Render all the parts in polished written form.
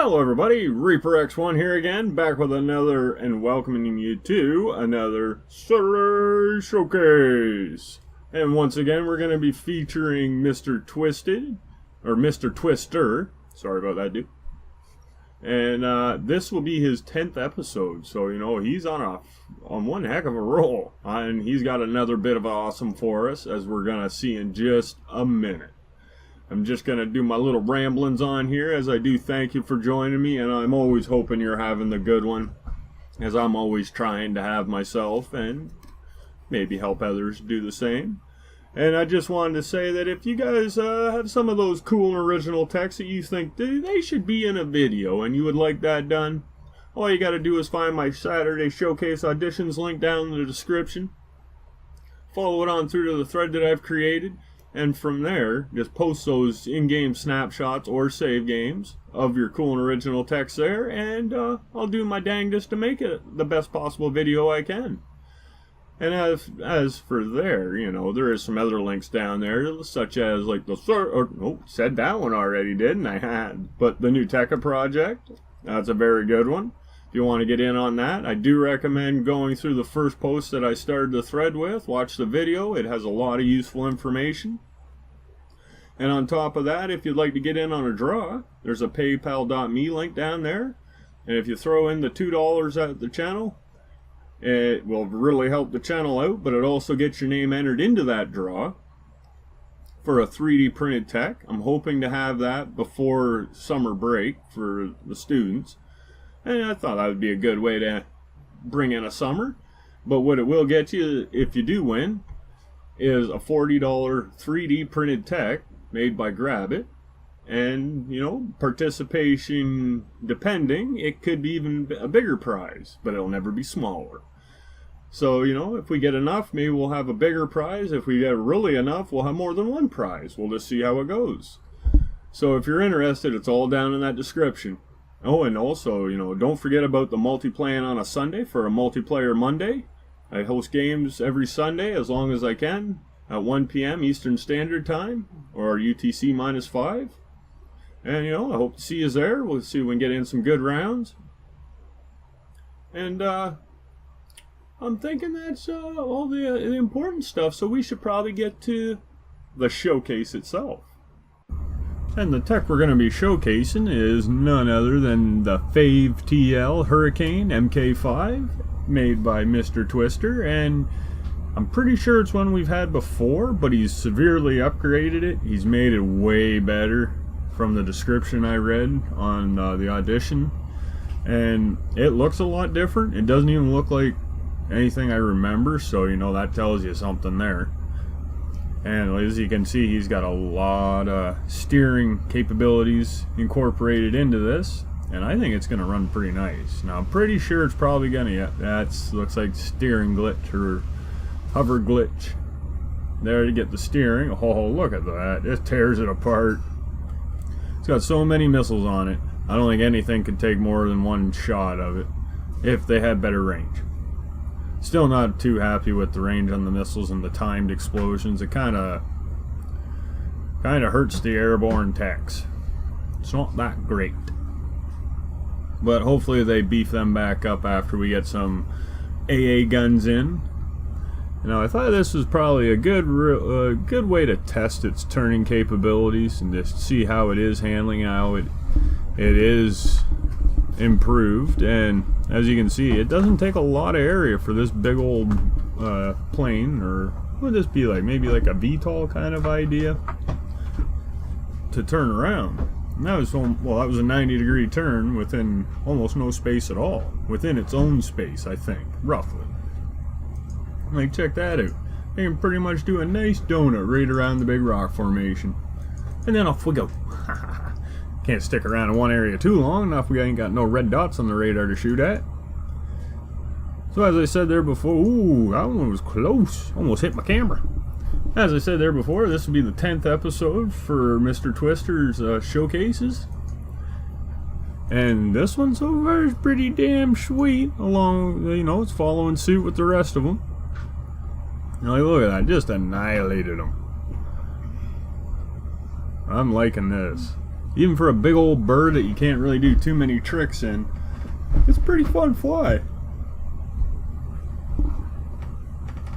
Hello everybody, Reaper X1 here again, back with another and welcoming you to another Saturday Showcase. And once again, we're going to be featuring Mr. Twister. Sorry about that, dude. And this will be his 10th episode, so you know he's on one heck of a roll, and he's got another bit of awesome for us, as we're going to see in just a minute. I'm just going to do my little ramblings on here, as I do thank you for joining me, and I'm always hoping you're having the good one, as I'm always trying to have myself, and maybe help others do the same. And I just wanted to say that if you guys have some of those cool and original texts that you think they should be in a video, and you would like that done, all you got to do is find my Saturday Showcase auditions link down in the description. Follow it on through to the thread that I've created. And from there, just post those in-game snapshots or save games of your cool and original text there, and I'll do my dangest to make it the best possible video I can. And as for there, you know, there is some other links down there, such as like said that one already, didn't I? But the new Tekka project, that's a very good one. If you want to get in on that, I do recommend going through the first post that I started the thread with. Watch the video, it has a lot of useful information. And on top of that, if you'd like to get in on a draw, there's a paypal.me link down there. And if you throw in the $2 at the channel, it will really help the channel out, but it also gets your name entered into that draw for a 3D printed tech. I'm hoping to have that before summer break for the students. And I thought that would be a good way to bring in a summer. But what it will get you, if you do win, is a $40 3D printed tech made by Grab-It. And, you know, participation depending, it could be even a bigger prize, but it'll never be smaller. So, you know, if we get enough, maybe we'll have a bigger prize. If we get really enough, we'll have more than one prize. We'll just see how it goes. So if you're interested, it's all down in that description. Oh, and also, you know, don't forget about the multiplaying on a Sunday for a multiplayer Monday. I host games every Sunday as long as I can at 1 p.m. Eastern Standard Time, or UTC -5. And, you know, I hope to see you there. We'll see if we can get in some good rounds. And I'm thinking that's all the important stuff, so we should probably get to the showcase itself. And the tech we're going to be showcasing is none other than the Fave TL Hurricane MK5, made by Mr. Twister, and I'm pretty sure it's one we've had before, but he's severely upgraded it. He's made it way better from the description I read on the audition, and it looks a lot different. It doesn't even look like anything I remember, so you know that tells you something there. And as you can see, he's got a lot of steering capabilities incorporated into this, and I think it's going to run pretty nice. Now I'm pretty sure it's probably going to, yeah, that looks like steering glitch or hover glitch there to get the steering. Oh, look at that, it tears it apart. It's got so many missiles on it, I don't think anything could take more than one shot of it if they had better range. Still not too happy with the range on the missiles and the timed explosions. It kind of hurts the airborne techs. It's not that great. But hopefully they beef them back up after we get some AA guns in. Now I thought this was probably a good way to test its turning capabilities and just see how it is handling, how it is improved. And as you can see, it doesn't take a lot of area for this big old plane, or would this be like maybe like a VTOL kind of idea, to turn around. And that was that was a 90-degree turn within almost no space at all, within its own space, I think, roughly. Like, check that out. They can pretty much do a nice donut right around the big rock formation, and then off we go. Can't stick around in one area too long enough. We ain't got no red dots on the radar to shoot at. So as I said there before, ooh, that one was close. Almost hit my camera. As I said there before, this will be the 10th episode for Mr. Twister's showcases. And this one so far is pretty damn sweet. Along, you know, it's following suit with the rest of them. Like, look at that, just annihilated them. I'm liking this. Even for a big old bird that you can't really do too many tricks in, it's a pretty fun fly.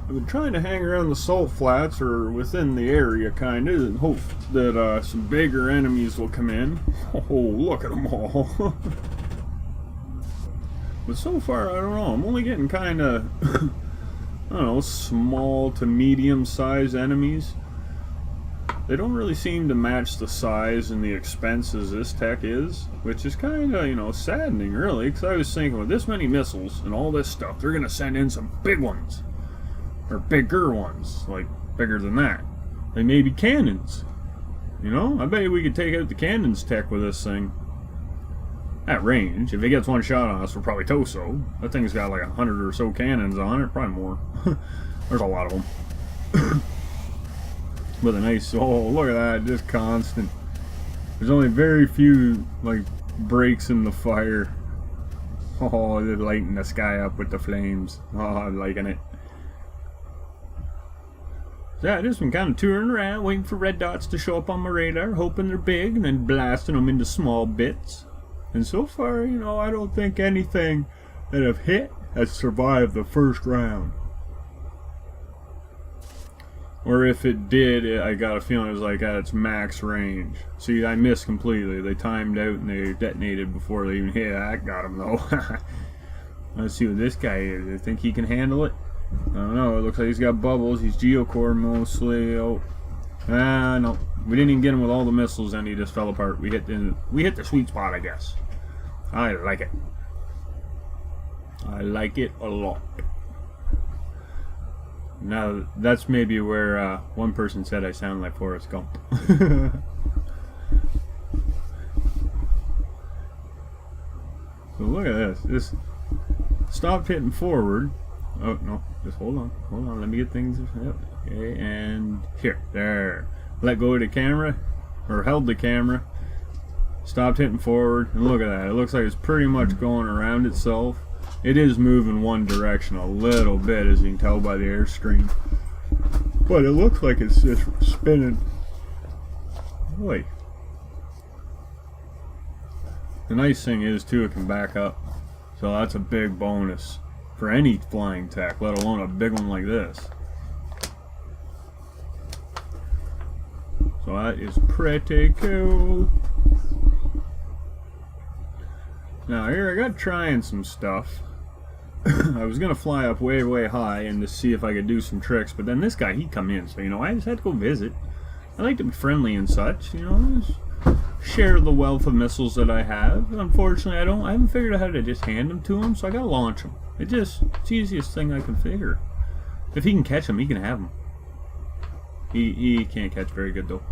I've been trying to hang around the salt flats or within the area kind of and hope that some bigger enemies will come in. Oh, look at them all. But so far, I don't know, I'm only getting kind of, I don't know, small to medium sized enemies. They don't really seem to match the size and the expense as this tech is, which is kind of, you know, saddening really, because I was thinking with this many missiles and all this stuff, they're going to send in some big ones. Or bigger ones, like bigger than that. They may be cannons. You know, I bet we could take out the cannons tech with this thing. At range, if it gets one shot on us, we're probably toso. That thing's got like 100 or so cannons on it, probably more. There's a lot of them. With a nice, oh look at that, just constant. There's only very few like breaks in the fire. Oh, they're lighting the sky up with the flames. Oh, I'm liking it. So yeah, I just been kind of touring around, waiting for red dots to show up on my radar, hoping they're big, and then blasting them into small bits. And so far, you know, I don't think anything that I've hit has survived the first round. Or if it did, I got a feeling it was like at its max range. See, I missed completely. They timed out and they detonated before they even hit. I got him though. Let's see what this guy is. I think he can handle it. I don't know, it looks like he's got bubbles. He's geocore mostly. Oh, no, we didn't even get him with all the missiles, and he just fell apart. We hit the sweet spot, I guess. I like it. I like it a lot. Now that's maybe where one person said I sound like Forrest Gump. So look at this. This stopped hitting forward. Oh no, just hold on, let me get things. Yep. Okay, and here, there. Let go of the camera, or held the camera, stopped hitting forward, and look at that, it looks like it's pretty much going around itself. It is moving one direction a little bit, as you can tell by the airstream, but it looks like it's just spinning. Boy. The nice thing is too, it can back up, so that's a big bonus for any flying tech, let alone a big one like this. So that is pretty cool. Now here I got trying some stuff. I was gonna fly up way high and to see if I could do some tricks, but then this guy, he come in, so you know, I just had to go visit. I like to be friendly and such, you know, just share the wealth of missiles that I have. Unfortunately, I haven't figured out how to just hand them to him, so I gotta launch them. It's the easiest thing I can figure. If he can catch them, he can have them. He can't catch very good though.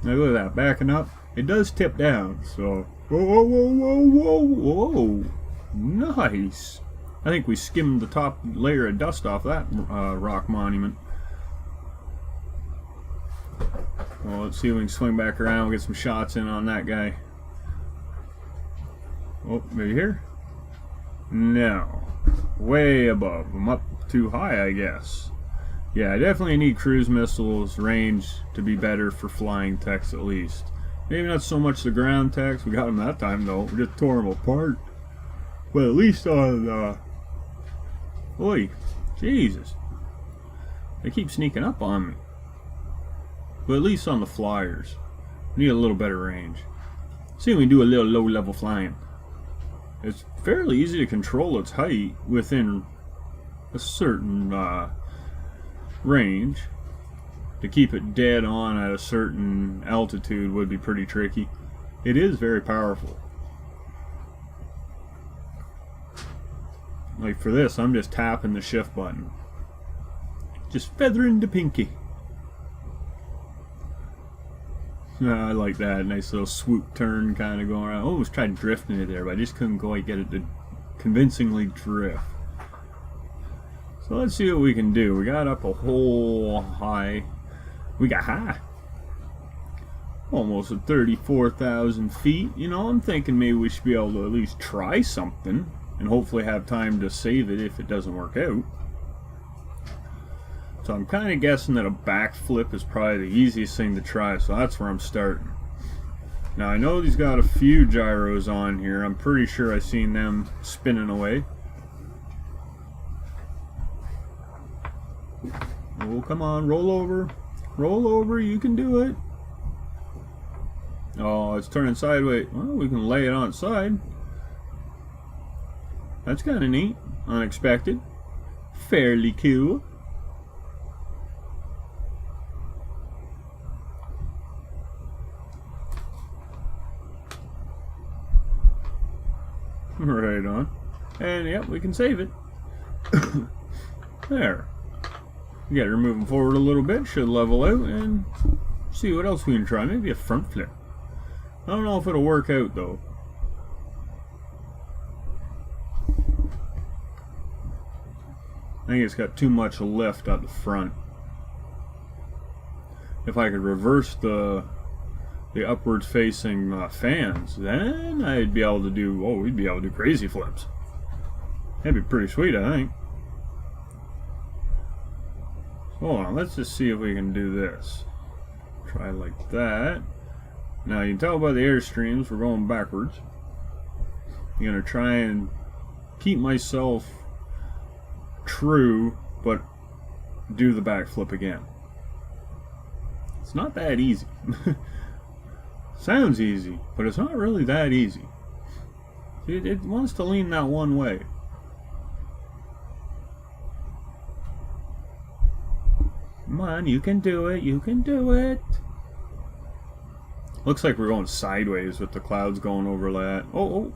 Now look at that, backing up. It does tip down, so whoa. Nice. I think we skimmed the top layer of dust off that rock monument. Well, let's see if we can swing back around and get some shots in on that guy. Oh, maybe here? No. Way above. I'm up too high, I guess. Yeah, I definitely need cruise missiles range to be better for flying techs at least. Maybe not so much the ground techs. We got them that time though. We just tore them apart. But at least on Oi, Jesus. They keep sneaking up on me. But at least on the flyers. Need a little better range. See if we can do a little low level flying. It's fairly easy to control its height within a certain range. To keep it dead on at a certain altitude would be pretty tricky. It is very powerful. Like for this, I'm just tapping the shift button. Just feathering the pinky. I like that nice little swoop turn kind of going around. I almost tried drifting it there, but I just couldn't quite get it to convincingly drift. So let's see what we can do. We got up a whole high. We got high. Almost at 34,000 feet. You know, I'm thinking maybe we should be able to at least try something and hopefully have time to save it if it doesn't work out. So I'm kind of guessing that a backflip is probably the easiest thing to try, so that's where I'm starting. Now I know he's got a few gyros on here. I'm pretty sure I've seen them spinning away. Oh, come on, roll over. Roll over, you can do it. Oh, it's turning sideways. Well, we can lay it on its side. That's kind of neat. Unexpected. Fairly cool. Right on. And yep, we can save it. There. We got her moving forward a little bit. Should level out and see what else we can try. Maybe a front flip. I don't know if it'll work out though. I think it's got too much lift at the front. If I could reverse the upwards facing fans, then I'd be able to do, oh, we'd be able to do crazy flips. That'd be pretty sweet, I think. Hold on, let's just see if we can do this. Try like that. Now you can tell by the airstreams we're going backwards. I'm gonna try and keep myself true, but do the backflip again. It's not that easy. Sounds easy, but it's not really that easy. It wants to lean that one way. Come on, you can do it, you can do it. Looks like we're going sideways with the clouds going over that. Oh,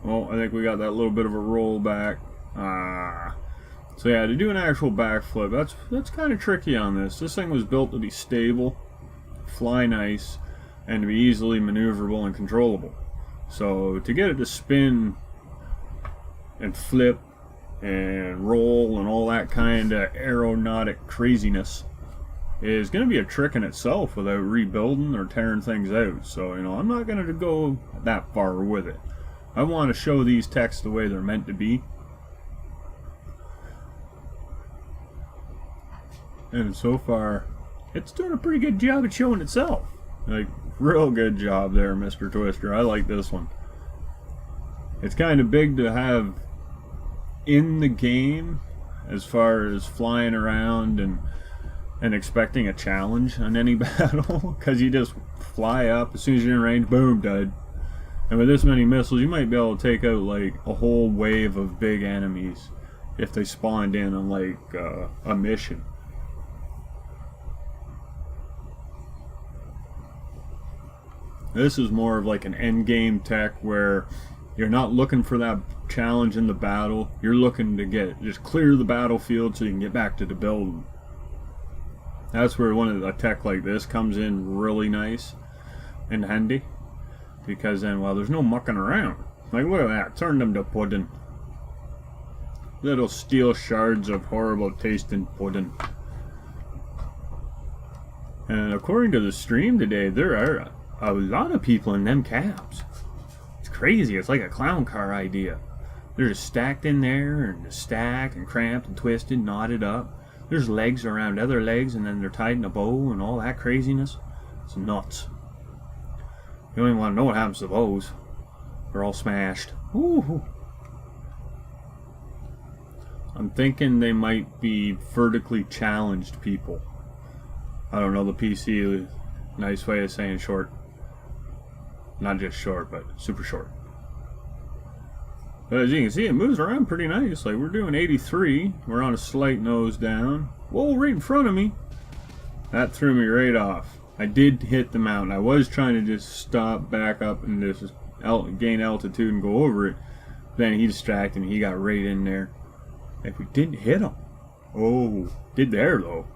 I think we got that little bit of a roll back. So yeah, to do an actual backflip, that's kind of tricky on this. This thing was built to be stable, fly nice, and to be easily maneuverable and controllable. So to get it to spin and flip and roll and all that kind of aeronautic craziness is going to be a trick in itself without rebuilding or tearing things out. So, you know, I'm not going to go that far with it. I want to show these techs the way they're meant to be. And so far, it's doing a pretty good job at showing itself. Like, real good job there, Mr. Twister. I like this one. It's kind of big to have in the game as far as flying around and expecting a challenge on any battle, because you just fly up, as soon as you're in range, boom, dead. And with this many missiles, you might be able to take out like a whole wave of big enemies if they spawned in on like a mission. This is more of like an end game tech where you're not looking for that challenge in the battle. You're looking to just clear the battlefield so you can get back to the building. That's where one of a tech like this comes in really nice and handy, because then, well, there's no mucking around. Like, look at that, turn them to pudding. Little steel shards of horrible tasting pudding. And according to the stream today, there are a lot of people in them cabs. It's crazy. It's like a clown car idea. They're just stacked in there, and stacked and cramped and twisted, knotted up. There's legs around other legs, and then they're tied in a bow and all that craziness. It's nuts. You don't even want to know what happens to those. They're all smashed. Ooh. I'm thinking they might be vertically challenged people. I don't know, the PC, nice way of saying short. Not just short, but super short. But as you can see, it moves around pretty nice. Like, we're doing 83. We're on a slight nose down. Whoa, right in front of me. That threw me right off. I did hit the mountain. I was trying to just stop, back up, and just gain altitude and go over it. Then he distracted me. He got right in there. If we didn't hit him. Oh, did there though.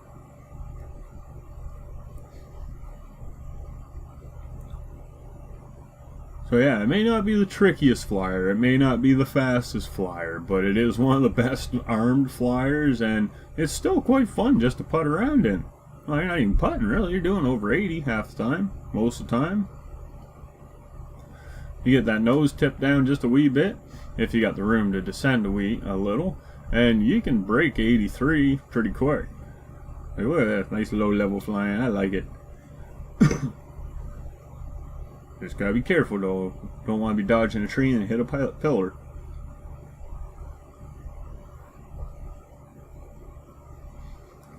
So yeah, it may not be the trickiest flyer, it may not be the fastest flyer, but it is one of the best armed flyers, and it's still quite fun just to putt around in. Well, you're not even putting really, you're doing over 80 half the time, most of the time. You get that nose tipped down just a wee bit, if you got the room to descend a little, and you can break 83 pretty quick. Like, look at that nice low level flying, I like it. Just gotta be careful though. Don't want to be dodging a tree and hit a pillar.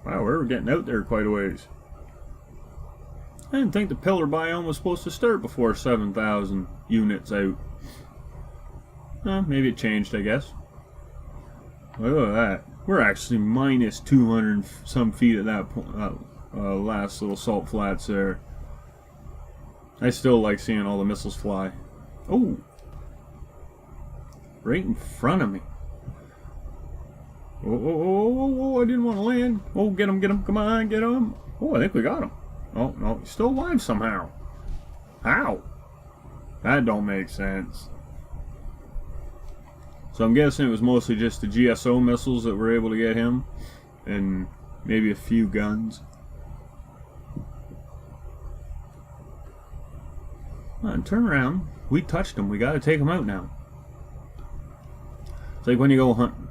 Wow, we're getting out there quite a ways. I didn't think the pillar biome was supposed to start before 7,000 units out. Maybe it changed, I guess. Look at that. We're actually minus 200 some feet at that point. Last little salt flats there. I still like seeing all the missiles fly. Oh! Right in front of me. Oh, I didn't want to land. Oh, get him, come on, get him. Oh, I think we got him. Oh, no, he's still alive somehow. How? That don't make sense. So I'm guessing it was mostly just the GSO missiles that were able to get him. And maybe a few guns. Come on, turn around. We touched him. We gotta take him out now. It's like when you go hunting.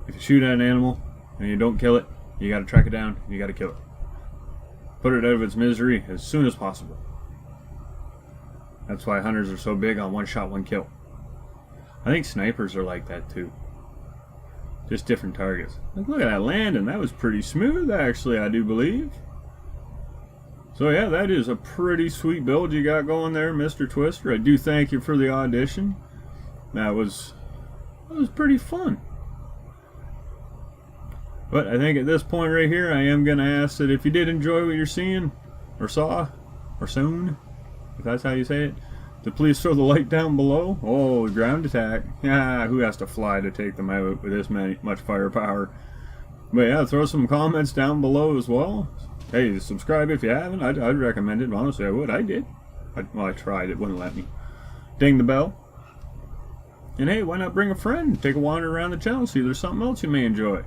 If you shoot at an animal and you don't kill it, you gotta track it down and you gotta kill it. Put it out of its misery as soon as possible. That's why hunters are so big on one shot, one kill. I think snipers are like that too. Just different targets. Look at that landing. That was pretty smooth actually, I do believe. So yeah, that is a pretty sweet build you got going there, Mr. Twister. I do thank you for the audition. That was pretty fun. But I think at this point right here, I am going to ask that if you did enjoy what you're seeing, or saw, or soon, if that's how you say it, to please throw the like down below. Oh, ground attack. Yeah, who has to fly to take them out with this much firepower? But yeah, throw some comments down below as well. Hey, subscribe if you haven't. I'd recommend it. Honestly, I would. I did. Well, I tried. It wouldn't let me. Ding the bell. And hey, why not bring a friend? Take a wander around the channel, see if there's something else you may enjoy.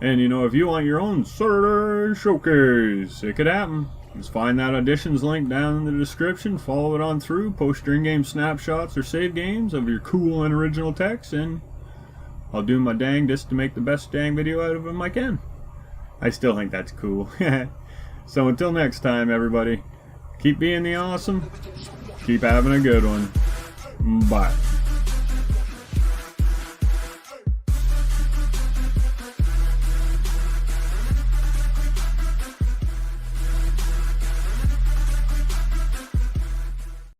And you know, if you want your own Saturday showcase, it could happen. Just find that auditions link down in the description, follow it on through, post your in-game snapshots or save games of your cool and original text, and I'll do my dangest to make the best dang video out of them I can. I still think that's cool. So until next time, everybody, keep being the awesome, keep having a good one. Bye.